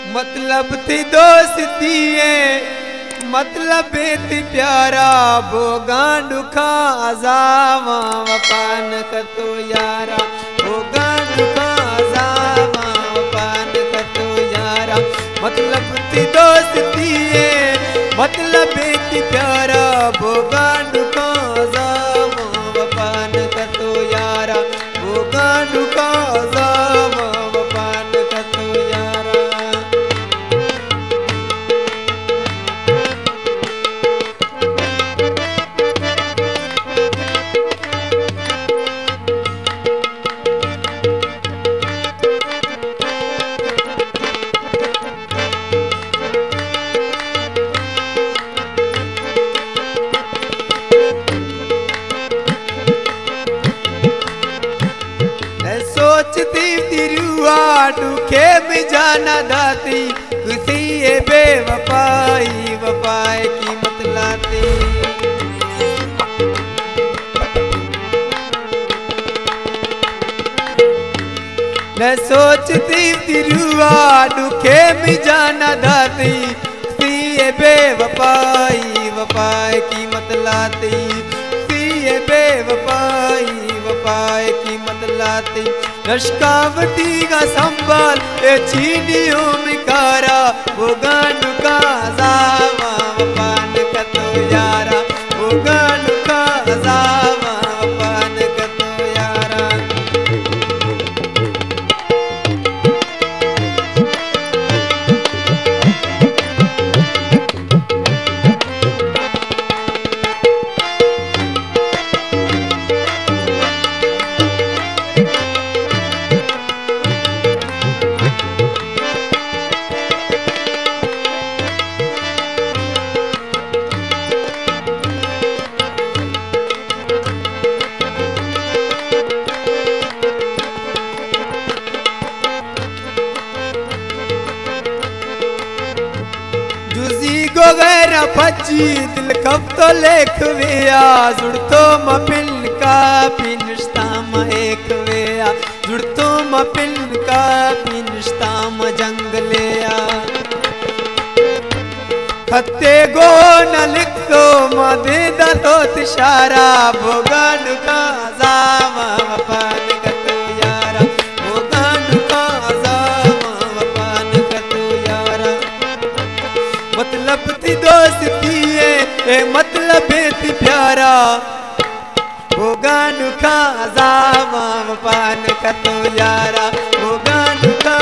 मतलब थी दोस्ती है मतलब थी प्यारा भोगा दुखा अजावा वफान कतो यारा भोगा दुखा अजावा वफान कतो यारा मतलब थी दोस्ती है मतलब थी प्यारा भोगा दुखा अजावा वफान कतो यारा भोगा दुखा अजावा वफान कतो यारा। सोचती तिरुआ दुखे में जाना दाती खुशी है बेवफाई वफाए की मत लाती। मैं सोचती तिरुआ दुखे में जाना दाती खुशी है बेवफाई वफाए की मत लाती खुशी है बेवफाई वफाए की मत लाती। नशकावती का संभाल ए चीनियों में कारा वो गानु का जावा वफान कतो यारा वो गानु का जावा वफान कतो यारा। गैर फची दिल कब तो लेख वेया जुड़तो मपिल का पिनस्ता म एक वेया जुड़तो मपिल का पिनस्ता म जंग लेया खत्ते गो न लिख दो मदे दो तिशारा भोगान का जावा वफान कतो यारा भोगान का जावा वफान कतो यारा। मतलब थी दोस्ती है मतलब थी प्यारा भोगानु का जावा वफान कतो यारा भोगानु का